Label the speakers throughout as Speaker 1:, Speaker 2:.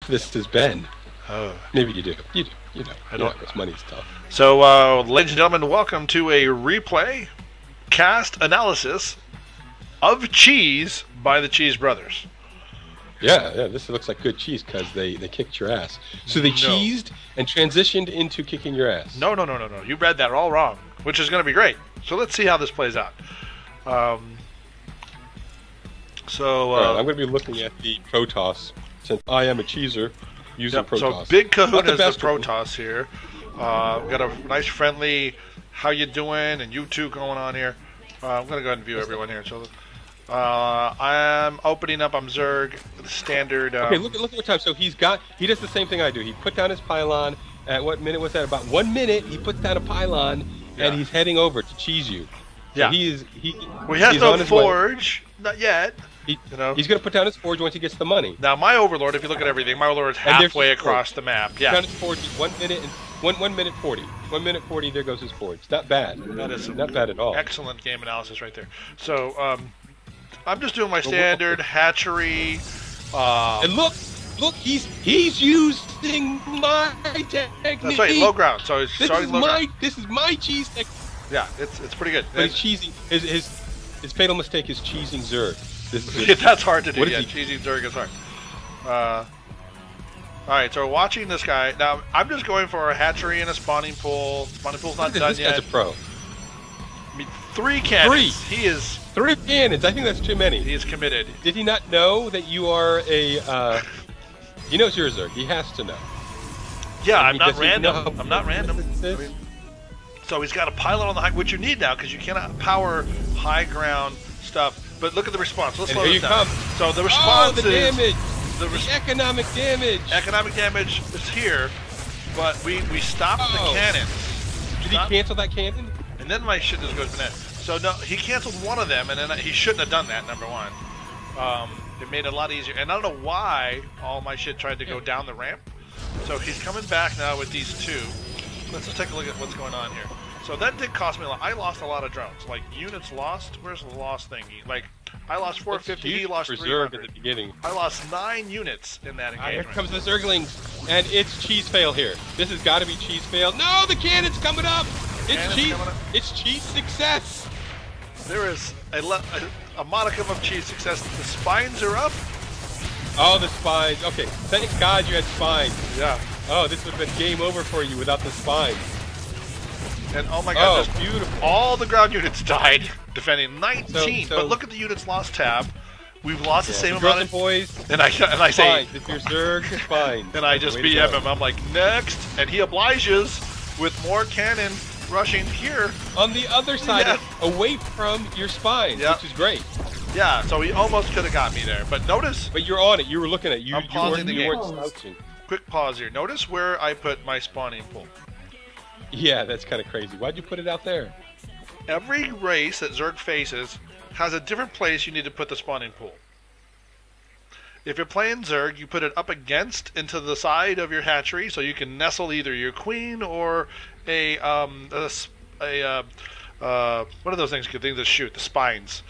Speaker 1: this has been.
Speaker 2: Oh.
Speaker 1: Maybe you do. You do. You know.
Speaker 2: I don't.
Speaker 1: This money's tough.
Speaker 2: So, ladies and gentlemen, welcome to a replay cast analysis of Cheese by the Cheese Brothers.
Speaker 1: Yeah, this looks like good cheese because they kicked your ass. So they cheesed and transitioned into kicking your ass.
Speaker 2: No. You read that all wrong, which is going to be great. So let's see how this plays out.
Speaker 1: All right, I'm going to be looking at the protoss since I am a cheeser using protoss.
Speaker 2: So Big Kahuna is the protoss here. We've got a nice friendly how you doing and you two going on here. I'm going to go ahead and view everyone here. So I'm opening up. I'm Zerg, the standard.
Speaker 1: Okay, look at what time. So he does the same thing I do. He put down his pylon. At what minute was that? About 1 minute. He puts down a pylon and he's heading over to cheese you. So
Speaker 2: yeah.
Speaker 1: He
Speaker 2: has no forge. Not yet.
Speaker 1: He's going to put down his forge once he gets the money.
Speaker 2: Now, my overlord, if you look at everything, my overlord is halfway across the map. Yeah.
Speaker 1: Down his forge is 1 minute and 1 minute 40. 1 minute 40. There goes his forge. Not bad.
Speaker 2: That is
Speaker 1: not bad at all.
Speaker 2: Excellent game analysis right there. So I'm just doing my standard hatchery.
Speaker 1: And look, he's using my technique.
Speaker 2: That's right, low ground. So he's starting low ground.
Speaker 1: This is my cheese technique.
Speaker 2: Yeah, it's pretty good.
Speaker 1: But he's cheesing. His fatal mistake is cheesing Zerg.
Speaker 2: That's hard to do. Yeah, cheesing Zerg is hard. All right, so we're watching this guy. Now, I'm just going for a hatchery and a spawning pool. Spawning pool's not done yet.
Speaker 1: This guy's a pro.
Speaker 2: I mean, 3 cannons. He is...
Speaker 1: 3 cannons. I think that's too many.
Speaker 2: He is committed.
Speaker 1: Did he not know that you are a... he knows you're a Zerg. He has to know.
Speaker 2: Yeah, I'm not random. I'm not random. I mean, so he's got a pylon on the high, which you need now, because you cannot power high ground stuff. But look at the response. Let's slow this down. So the response
Speaker 1: the damage.
Speaker 2: The
Speaker 1: economic damage.
Speaker 2: Economic damage is here, but we stopped the cannons.
Speaker 1: Did he cancel that cannon?
Speaker 2: And then my shit just goes bananas. So no, he canceled one of them, and then he shouldn't have done that. Number one, it made it a lot easier. And I don't know why all my shit tried to go down the ramp. So he's coming back now with these 2. Let's just take a look at what's going on here. So that did cost me a lot. I lost a lot of drones. Like, units lost. Where's the lost thing? Like, I lost 450. He lost 300.
Speaker 1: At the beginning.
Speaker 2: I lost 9 units in that engagement.
Speaker 1: Here comes the Zerglings, and it's cheese fail here. This has got to be cheese fail. No, the cannon's coming up. It's cheese success.
Speaker 2: There is a modicum of cheese success. The spines are up.
Speaker 1: Oh, the spines. Okay, thank God you had spines.
Speaker 2: Yeah.
Speaker 1: Oh, this would have been game over for you without the spines.
Speaker 2: And oh my God,
Speaker 1: that's beautiful.
Speaker 2: All the ground units died defending 19. But look at the units lost tab. We've lost the same amount of
Speaker 1: boys.
Speaker 2: And I say,
Speaker 1: if you're Zerg, fine.
Speaker 2: And I just BM him. I'm like, next, and he obliges with more cannon rushing here
Speaker 1: on the other side, away from your spines, which is great.
Speaker 2: Yeah, so he almost could have got me there, but notice.
Speaker 1: But you're on it. You were looking at it.
Speaker 2: I'm pausing the game.
Speaker 1: You weren't slouching.
Speaker 2: Quick pause here. Notice where I put my spawning pool.
Speaker 1: Yeah, that's kind of crazy. Why'd you put it out there?
Speaker 2: Every race that Zerg faces has a different place you need to put the spawning pool. If you're playing Zerg, you put it up against into the side of your hatchery, so you can nestle either your queen or what are those things that shoot? The spines,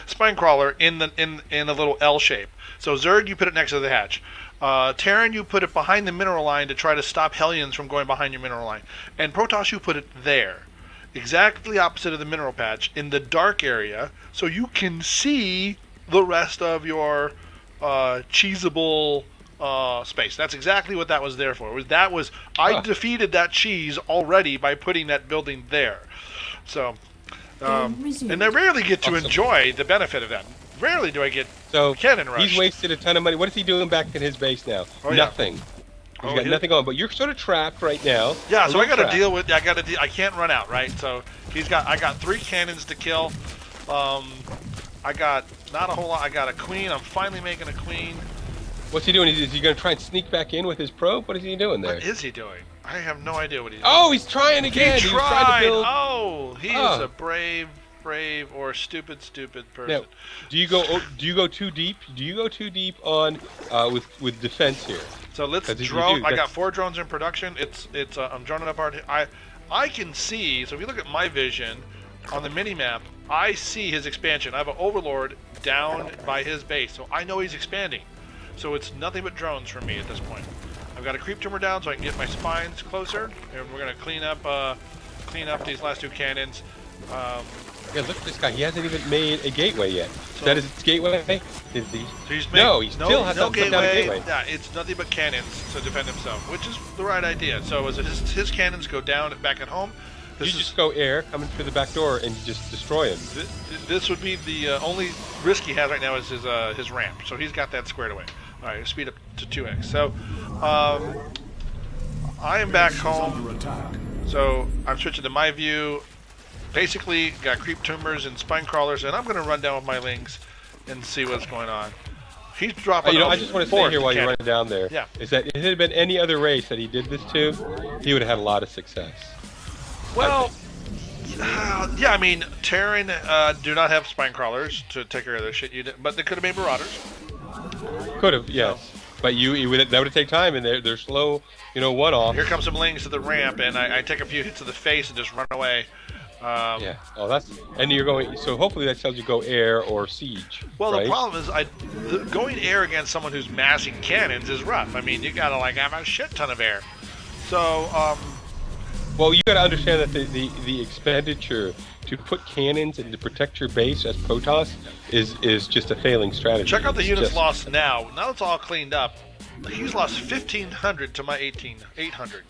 Speaker 2: spine crawler in a little L shape. So Zerg, you put it next to the hatch. Terran, you put it behind the mineral line to try to stop Hellions from going behind your mineral line. And Protoss, you put it there, exactly opposite of the mineral patch, in the dark area, so you can see the rest of your cheesable space. That's exactly what that was there for. I defeated that cheese already by putting that building there. So, and I rarely get to enjoy the benefit of that. Rarely do I get cannon rush.
Speaker 1: He's wasted a ton of money. What is he doing back in his base now? Nothing. He's got nothing on. But you're sort of trapped right now.
Speaker 2: Yeah, so I got to deal with. I can't run out, right? So I got 3 cannons to kill. I got not a whole lot. I got a queen. I'm finally making a queen.
Speaker 1: What's he doing? Is he going to try and sneak back in with his probe? What is he doing there?
Speaker 2: What is he doing? I have no idea what he's doing.
Speaker 1: Oh, he's trying again.
Speaker 2: He tried. He is a brave or stupid person.
Speaker 1: Now, do you go too deep? Do you go too deep on with defense here?
Speaker 2: So let's drone. I got 4 drones in production. I'm droning up hard. I can see. So if you look at my vision on the mini map, I see his expansion. I have an overlord down by his base, so I know he's expanding. so it's nothing but drones for me at this point. I've got a creep tumor down so I can get my spines closer, and we're gonna clean up these last 2 cannons.
Speaker 1: Yeah, look at this guy. He hasn't even made a gateway yet. So, that is his gateway? Did he?
Speaker 2: So he's
Speaker 1: no, he still has to put down a gateway.
Speaker 2: Yeah, it's nothing but cannons to defend himself, which is the right idea. So as his cannons go down and back at home,
Speaker 1: you just go air, coming through the back door, and you just destroy him.
Speaker 2: This would be the only risk he has right now is his ramp. So he's got that squared away. All right, speed up to 2x. So I am back home. So I'm switching to my view. Basically, got creep tumors and spine crawlers, and I'm going to run down with my lings and see what's going on. He's dropping.
Speaker 1: I just want to say here while you're running down there,
Speaker 2: yeah,
Speaker 1: is that if it had been any other race that he did this to, he would have had a lot of success.
Speaker 2: Well, yeah, I mean, Terran do not have spine crawlers to take care of their shit, but they could have made Marauders.
Speaker 1: Could have, yes. So, but that would take time, and they're slow, one-off.
Speaker 2: Here comes some lings to the ramp, and I take a few hits to the face and just run away.
Speaker 1: Yeah. Oh, and you're going. So hopefully that tells you go air or siege.
Speaker 2: Well,
Speaker 1: right?
Speaker 2: the problem is, going air against someone who's massing cannons is rough. I mean, you gotta have a shit ton of air. So,
Speaker 1: well, you gotta understand that the expenditure to put cannons and to protect your base as protoss is just a failing strategy.
Speaker 2: Check out the units lost now. Now it's all cleaned up. He's lost 1,500 to my 800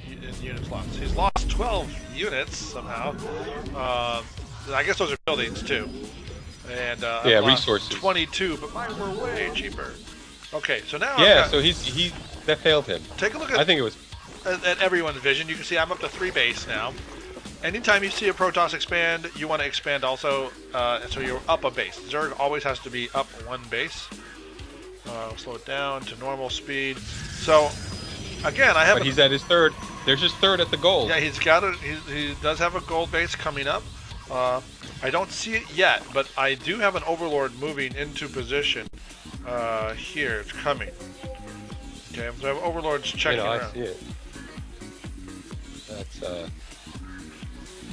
Speaker 2: in units lost. He's lost 12 units somehow. I guess those are buildings too. And
Speaker 1: yeah, resources.
Speaker 2: 22, but mine were way cheaper. Okay, so now
Speaker 1: so he that failed him.
Speaker 2: Take a look at.
Speaker 1: I think it was
Speaker 2: at everyone's vision. You can see I'm up to 3 base now. Anytime you see a Protoss expand, you want to expand also, so you're up a base. Zerg always has to be up 1 base. Slow it down to normal speed. So, again, I have.
Speaker 1: But he's at his 3rd. There's his 3rd at the gold.
Speaker 2: Yeah, he's got it. He does have a gold base coming up. I don't see it yet, but I do have an Overlord moving into position. Here, it's coming. Okay, so I have Overlords checking around.
Speaker 1: I see it. That's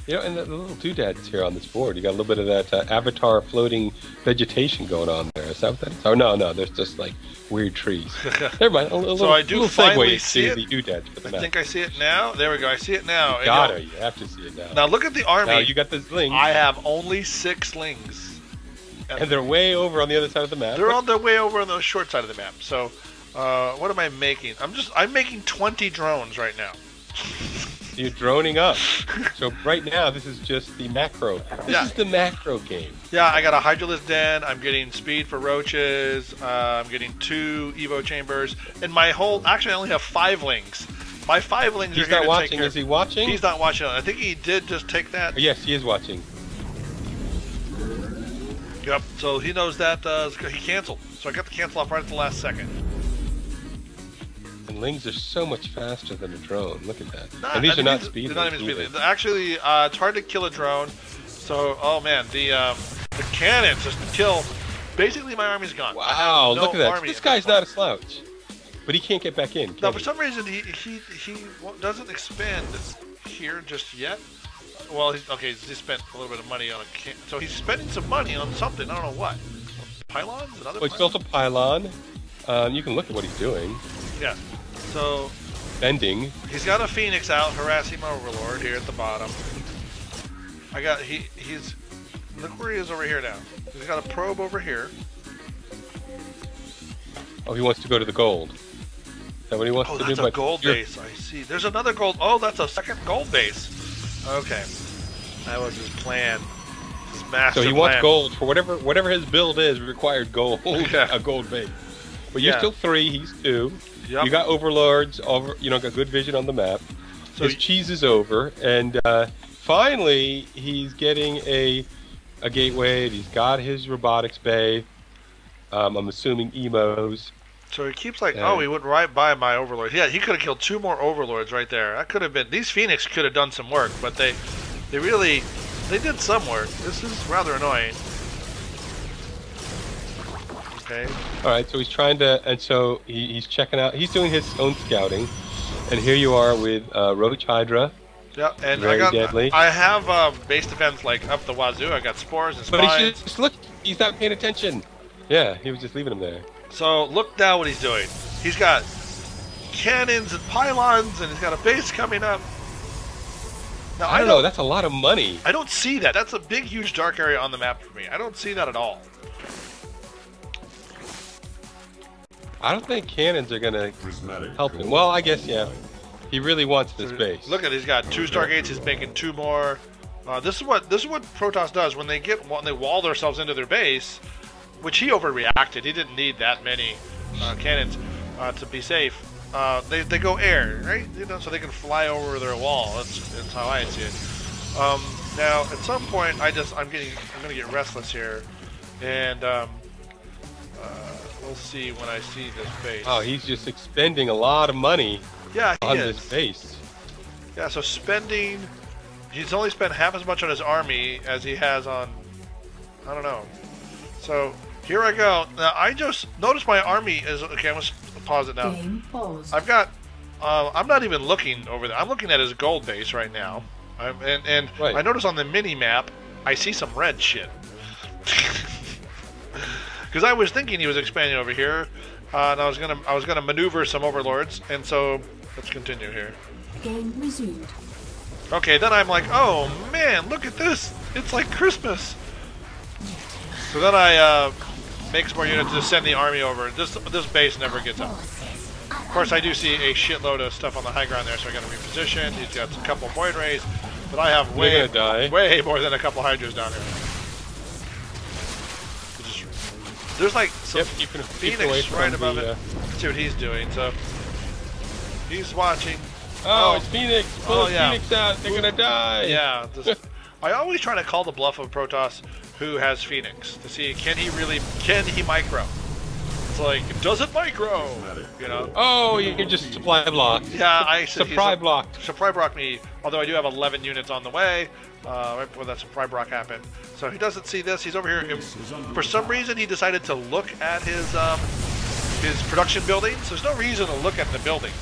Speaker 1: and the little doodads here on this board. You got a little bit of that avatar floating vegetation going on there. Is that what that is? Oh no, there's just like weird trees. Never mind.
Speaker 2: So I do finally see it.
Speaker 1: The doodads for the map.
Speaker 2: I think I see it now. There we go. I see it now.
Speaker 1: You have to see it now.
Speaker 2: Now look at the army.
Speaker 1: Now you got the lings.
Speaker 2: I have only 6 lings.
Speaker 1: And they're way over on the other side of the map.
Speaker 2: They're on the way over on the short side of the map. So, what am I making? I'm making 20 drones right now.
Speaker 1: You're droning up. So right now, this is just the macro. This is the macro game.
Speaker 2: Yeah, I got a Hydralisk Den. I'm getting speed for roaches. I'm getting 2 Evo chambers. And my whole... Actually, I only have 5 lings. My 5 lings are here to take care.
Speaker 1: He's not watching. Is he watching?
Speaker 2: He's not watching. I think he did just take that.
Speaker 1: Yes, he is watching.
Speaker 2: Yep. So he knows that he canceled. So I got the cancel off right at the last second.
Speaker 1: And lings are so much faster than a drone. Look at that. And these are not speed.
Speaker 2: They're not even speed. Actually, it's hard to kill a drone. So, oh man, the cannons just kill. Basically, my army's gone.
Speaker 1: Wow, look at that. This guy's not a slouch, but he can't get back in.
Speaker 2: No, for some reason he doesn't expand here just yet. Well, he spent a little bit of money on a so he's spending some money on something. I don't know what. Pylons? Another.
Speaker 1: Well, he's built a pylon. You can look at what he's doing.
Speaker 2: Yeah. So.
Speaker 1: Bending.
Speaker 2: He's got a Phoenix out harassing my Overlord here at the bottom. He's look where he is over here now. He's got a probe over here.
Speaker 1: Oh, he wants to go to the gold. Is that what he wants to do?
Speaker 2: Oh, that's a gold base. I see. There's another gold. Oh, that's a second gold base. Okay. That was his plan. His master
Speaker 1: So he wants gold for whatever his build is. Required gold. A gold base. But you're still 3. He's 2. Yep. You got overlords. Got good vision on the map. So his cheese is over, and finally he's getting a gateway. He's got his robotics bay. I'm assuming emos.
Speaker 2: So he keeps he went right by my overlord. Yeah, he could have killed 2 more overlords right there. That could have been. These Phoenix could have done some work, but they did some work. This is rather annoying. Okay.
Speaker 1: All right, so he's trying to, and so he's checking out. He's doing his own scouting, and here you are with Roach Hydra.
Speaker 2: Yeah, and
Speaker 1: very deadly.
Speaker 2: I have base defense like up the wazoo. I got spores and spines.
Speaker 1: But he's not paying attention. Yeah, he was just leaving him there.
Speaker 2: So look now what he's doing. He's got cannons and pylons, and he's got a base coming up. Now,
Speaker 1: I don't know. That's a lot of money.
Speaker 2: I don't see that. That's a big, huge dark area on the map for me. I don't see that at all.
Speaker 1: I don't think cannons are gonna help him. Well, I guess yeah. He really wants this base.
Speaker 2: Look at it. He's got 2 Stargates. He's making 2 more. This is what Protoss does when they wall themselves into their base, which he overreacted. He didn't need that many cannons to be safe. They go air, right? You know, so they can fly over their wall. That's how I see it. Now, at some point, I'm gonna get restless here, and we'll see when I see this base.
Speaker 1: Oh, he's just expending a lot of money.
Speaker 2: Yeah, he
Speaker 1: on
Speaker 2: is.
Speaker 1: this base.
Speaker 2: Yeah, so he's only spent half as much on his army as he has on, I don't know. So here I go. Now I just notice my army is okay. I'm gonna pause it now. I've got. I'm not even looking over there. I'm looking at his gold base right now. And right. I notice on the mini map I see some red shit. Because I was thinking he was expanding over here, and I was gonna maneuver some overlords, and so let's continue here.
Speaker 3: Game resumed.
Speaker 2: Okay, then I'm like, oh man, look at this! It's like Christmas. So then I make some more units to send the army over. This base never gets up. Of course, I do see a shitload of stuff on the high ground there, so I got to reposition. He's got a couple void rays, but I have way more than a couple hydras down here. There's like some Phoenix right above it. Let's see what he's doing. So he's watching.
Speaker 1: Oh, it's Phoenix! Pull Phoenix out. They're gonna die.
Speaker 2: Yeah. I always try to call the bluff of Protoss who has Phoenix to see can he micro. It's like, does it micro? You know?
Speaker 1: Oh, you can just supply blocked.
Speaker 2: Yeah, I said
Speaker 1: supply blocked.
Speaker 2: Supply blocked me. Although I do have 11 units on the way. Right before that supply block happened. So he doesn't see this. He's over here. For some reason, he decided to look at his production buildings. There's no reason to look at the buildings.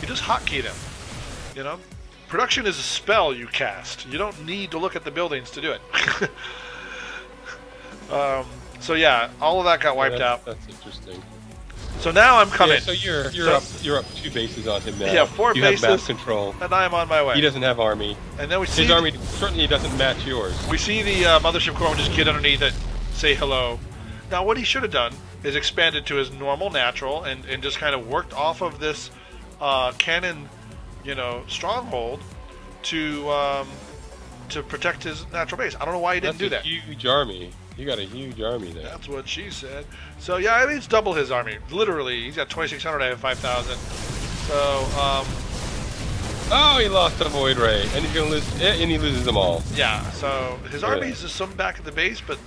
Speaker 2: You just hotkey them. You know, production is a spell you cast. You don't need to look at the buildings to do it. So yeah, all of that got wiped out.
Speaker 1: That's interesting.
Speaker 2: So now I'm coming.
Speaker 1: Yeah, so you're up 2 bases on him now.
Speaker 2: Yeah, 4 bases.
Speaker 1: You have map control.
Speaker 2: And I am on my way.
Speaker 1: He doesn't have army.
Speaker 2: And then we see
Speaker 1: his army certainly doesn't match yours.
Speaker 2: We see the mothership core just get underneath it, say hello. Now what he should have done is expanded to his normal natural and just kind of worked off of this cannon, you know, stronghold to protect his natural base. I don't know why he didn't do that.
Speaker 1: Huge army. You got a huge army there.
Speaker 2: That's what she said. So yeah, I mean it's double his army. Literally, he's got 2,600. I have 5,000. So
Speaker 1: oh, he lost a void ray, and he's gonna lose, and he loses them all.
Speaker 2: Yeah. So his army is just some back at the base, but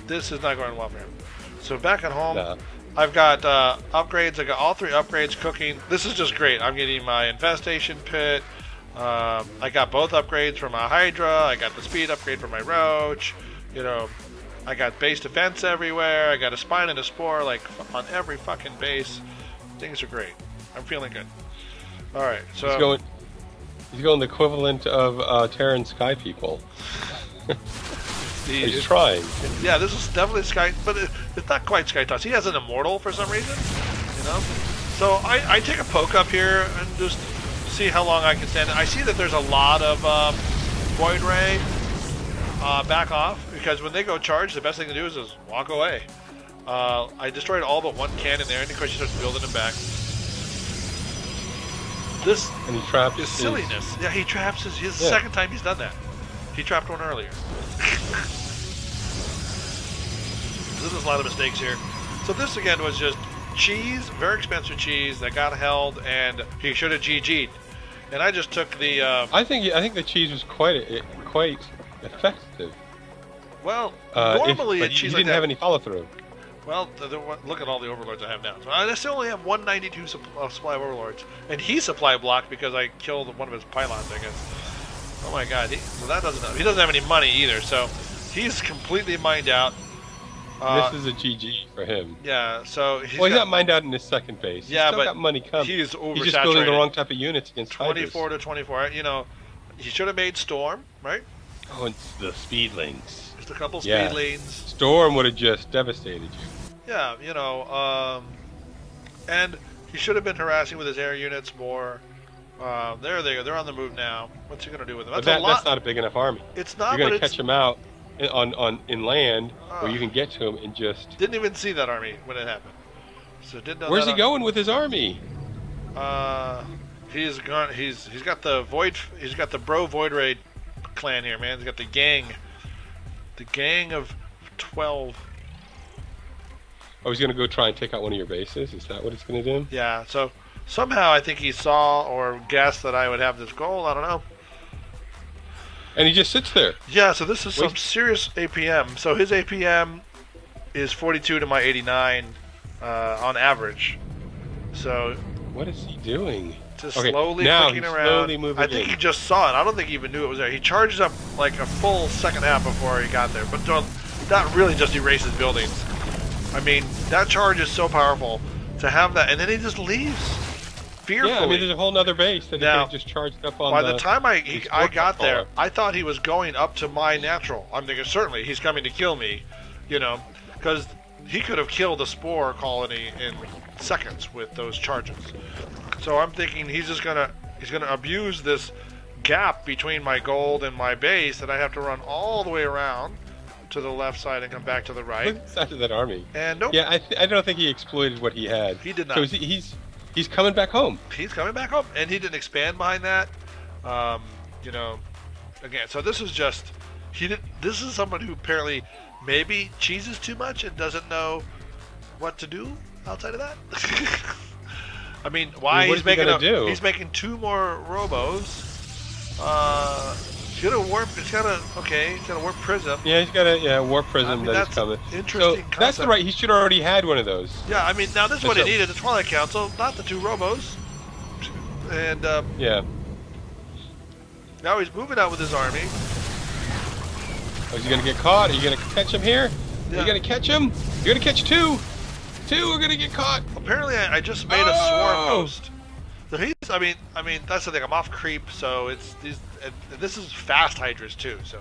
Speaker 2: this is not going well for him. So back at home, I've got upgrades. I got all 3 upgrades cooking. This is just great. I'm getting my infestation pit. I got both upgrades for my Hydra. I got the speed upgrade for my Roach. You know, I got base defense everywhere. I got a spine and a spore like on every fucking base. Things are great. I'm feeling good. All right, so
Speaker 1: he's going the equivalent of Terran Sky People. He's trying.
Speaker 2: Yeah, this is definitely Sky, but it's not quite Sky Toss. He has an immortal for some reason. You know, so I take a poke up here and just see how long I can stand it. I see that there's a lot of Void Ray back off, because when they go charge, the best thing to do is just walk away. I destroyed all but 1 cannon there, and of course he starts building them back. This
Speaker 1: and he trapped
Speaker 2: is silliness. Yeah, he traps his the second time he's done that. He trapped one earlier. There's a lot of mistakes here. So this again was just cheese, very expensive cheese that got held, and he should have GG'd. And I just took the.
Speaker 1: I think the cheese was quite effective.
Speaker 2: Well, normally a cheese
Speaker 1: you
Speaker 2: like
Speaker 1: didn't
Speaker 2: that,
Speaker 1: have any follow through.
Speaker 2: Well, look at all the overlords I have now. So I still only have 192 supply of overlords, and he supply blocked because I killed one of his pylons, I guess. Oh my god! So that doesn't. He doesn't have any money either, so he's completely mined out.
Speaker 1: This is a GG for him.
Speaker 2: Yeah, so
Speaker 1: he's not mined out in his second base.
Speaker 2: Yeah,
Speaker 1: he's still got money coming.
Speaker 2: He's oversaturated.
Speaker 1: He's just building the wrong type of units against
Speaker 2: 24 to 24. You know, he should have made Storm, right?
Speaker 1: Oh, it's the speedlings.
Speaker 2: Just a couple speedlings.
Speaker 1: Storm would have just devastated you.
Speaker 2: Yeah, you know, and he should have been harassing with his air units more. There they go. They're on the move now. What's he going to do with them?
Speaker 1: That's not a big enough army.
Speaker 2: It's not.
Speaker 1: You're going to catch him out on land where you can get to him and just.
Speaker 2: Didn't even see that army when it happened. So didn't know.
Speaker 1: Where's he going with his army?
Speaker 2: He's gone. He's got the void. He's got the Bro Void Raid clan here, man. He's got the gang. The gang of 12.
Speaker 1: Oh, he's going to go try and take out one of your bases? Is that what he's going to do?
Speaker 2: Yeah, so somehow I think he saw or guessed that I would have this goal. I don't know.
Speaker 1: And he just sits there.
Speaker 2: Yeah, so this is some serious APM. So his APM is 42 to my 89 on average. So
Speaker 1: what is he doing?
Speaker 2: Just slowly clicking around.
Speaker 1: Slowly moving
Speaker 2: I think he just saw it. I don't think he even knew it was there. He charges up like a full second half before he got there. But that really just erases buildings. I mean, that charge is so powerful to have that, and then he just leaves fearfully.
Speaker 1: Yeah, I mean, there's a whole other base that he could have just charged up on.
Speaker 2: By the time I got there, I thought he was going up to my natural. I'm thinking, certainly, he's coming to kill me, you know, because he could have killed the spore colony in seconds with those charges. So I'm thinking he's gonna abuse this gap between my gold and my base that I have to run all the way around to the left side and come back to the right.
Speaker 1: Look at the size of that army.
Speaker 2: And nope.
Speaker 1: Yeah, I don't think he exploited what he had.
Speaker 2: He did not.
Speaker 1: So he's coming back home.
Speaker 2: He's coming back home, and he didn't expand behind that. You know, again, so this is just This is someone who apparently maybe cheeses too much and doesn't know what to do outside of that. I mean, why he's making 2 more robos. He's got a warp. He's got a warp prism.
Speaker 1: Yeah, he's got a warp prism that is coming.
Speaker 2: Interesting.
Speaker 1: So that's right. He should already had one of those.
Speaker 2: Yeah, I mean, now this is what he needed: the Twilight Council, not the 2 robos. And
Speaker 1: yeah.
Speaker 2: Now he's moving out with his army.
Speaker 1: Oh, is he gonna get caught? Are you gonna catch him here? Yeah. Are you gonna catch him? You're gonna catch 2. 2 are gonna get caught.
Speaker 2: Apparently, I just made a swarm host. So he's. I mean, that's the thing. I'm off creep, so it's these. This is fast hydras too. So,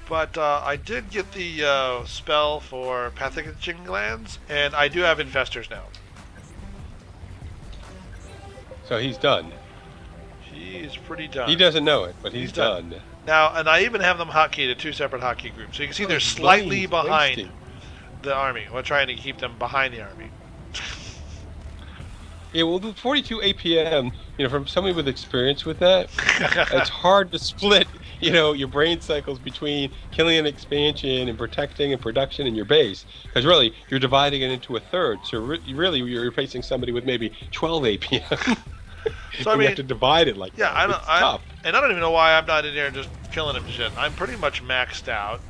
Speaker 2: but I did get the spell for pathogen glands, and I do have infestors now.
Speaker 1: So he's done.
Speaker 2: He's pretty done.
Speaker 1: He doesn't know it, but he's done.
Speaker 2: Now, and I even have them hotkeyed to 2 separate hotkey groups. So you can see they're slightly behind the army. We're trying to keep them behind the army.
Speaker 1: Yeah, well, the 42 APM, from somebody with experience with that, it's hard to split, your brain cycles between killing an expansion and protecting and production in your base. Because really, you're dividing it into a third. So really, you're facing somebody with maybe 12 APM. So I mean, you have to divide it like that. It's tough.
Speaker 2: And I don't even know why I'm not in there just killing him shit. I'm pretty much maxed out.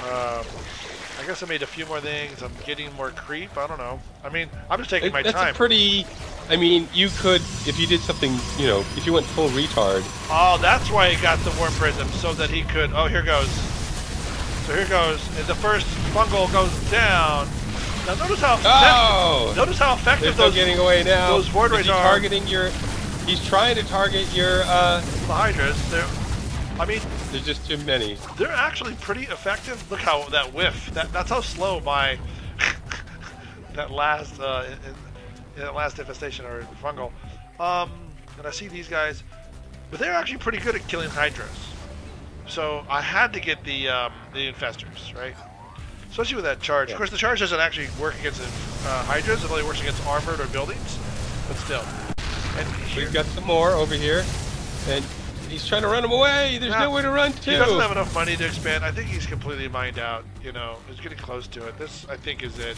Speaker 2: I guess I made a few more things. I'm getting more creep. I don't know. I mean, I'm just taking my time.
Speaker 1: That's a pretty... I mean, you could, if you did something, if you went full retard.
Speaker 2: Oh, that's why he got the warp prism, so that he could... Oh, here goes. So here goes. And the first fungal goes down. Now notice how effective those
Speaker 1: getting away now.
Speaker 2: Those void rays are.
Speaker 1: Targeting your... He's trying to target your...
Speaker 2: The hydras.
Speaker 1: There's just too many.
Speaker 2: They're actually pretty effective. Look how that whiff. That's how slow my that last infestation or fungal. And I see these guys, but they're actually pretty good at killing hydras. So I had to get the infestors, right? Especially with that charge. Yeah. Of course, the charge doesn't actually work against hydras. It only works against armored or buildings. But still. And
Speaker 1: we've got some more over here, and he's trying to run him away. There's nowhere to run to.
Speaker 2: He doesn't have enough money to expand. I think he's completely mined out. He's getting close to it. This, I think, is it.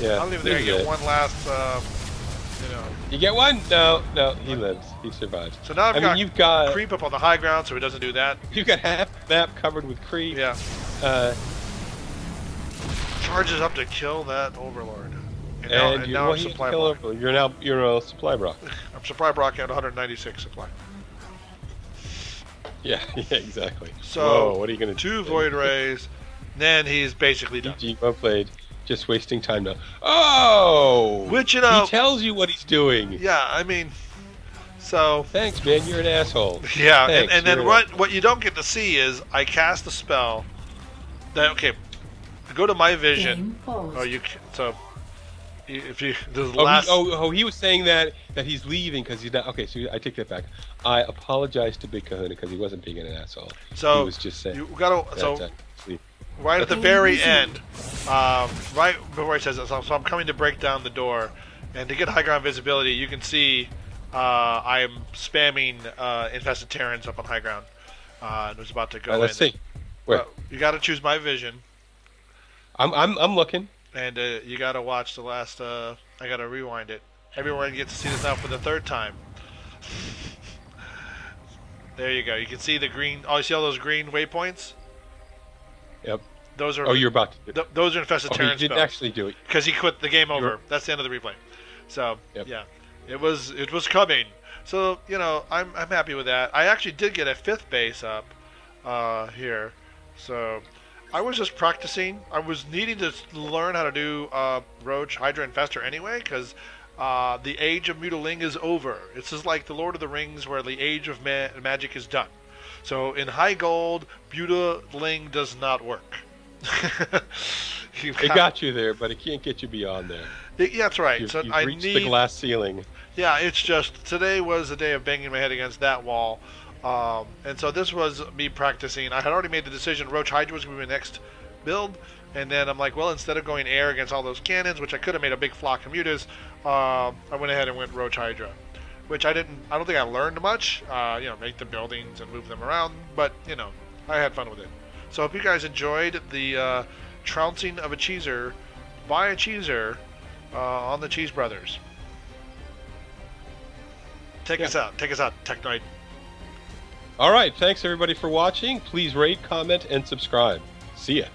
Speaker 1: Yeah.
Speaker 2: I don't even think I get one last.
Speaker 1: You get one? No, he lives. He survives.
Speaker 2: So now you've got creep up on the high ground, so he doesn't do that.
Speaker 1: You've got half the map covered with creep.
Speaker 2: Yeah. Charges up to kill that overlord. And now I'm supply block.
Speaker 1: You're a supply block.
Speaker 2: I'm supply block at 196 supply.
Speaker 1: Yeah, exactly.
Speaker 2: So,
Speaker 1: whoa, what are you going to do?
Speaker 2: 2 void rays, then he's basically done.
Speaker 1: GG, well played. Just wasting time now. Oh!
Speaker 2: Which,
Speaker 1: he tells you what he's doing.
Speaker 2: Yeah, I mean, so...
Speaker 1: Thanks, man, you're an asshole.
Speaker 2: Yeah, and then what you don't get to see is I cast the spell. Okay, Go to my vision. Oh, you so if you
Speaker 1: he was saying that he's leaving because he's not. Okay, so I take that back. I apologize to Big Kahuna because he wasn't being an asshole.
Speaker 2: So
Speaker 1: he was just saying.
Speaker 2: You gotta right at the very end, right before he says that. So I'm coming to break down the door, and to get high ground visibility, you can see I'm spamming infested Terrans up on high ground. And was about to go.
Speaker 1: Let's see. Where?
Speaker 2: You got to choose my vision.
Speaker 1: I'm looking.
Speaker 2: And you gotta watch the last. I gotta rewind it. Everyone gets to see this now for the third time. There you go. You can see the green. Oh, you see all those green waypoints?
Speaker 1: Yep.
Speaker 2: Those are.
Speaker 1: Oh, you're about to.
Speaker 2: Those are infested Terrans.
Speaker 1: He didn't actually do it
Speaker 2: because he quit the game over. That's the end of the replay. So yeah, it was coming. So I'm happy with that. I actually did get a 5th base up here. So. I was just practicing. I was needing to learn how to do Roach, Hydra, Infestor anyway, because the age of Mutaling is over. It's just like the Lord of the Rings, where the age of magic is done. So in high gold, Mutaling does not work.
Speaker 1: It got you there, but it can't get you beyond there.
Speaker 2: Yeah, that's right.
Speaker 1: You've reached the glass ceiling.
Speaker 2: Yeah, it's just today was a day of banging my head against that wall. And so this was me practicing. I had already made the decision Roach Hydra was going to be my next build, and then I'm like, well, instead of going air against all those cannons, which I could have made a big flock of mutas, I went ahead and went Roach Hydra, which I don't think I learned much. Make the buildings and move them around, but I had fun with it. So I hope you guys enjoyed the trouncing of a cheeser by a cheeser on the Cheese Brothers. Take us out, Technoid.
Speaker 1: All right, thanks everybody for watching. Please rate, comment, and subscribe. See ya.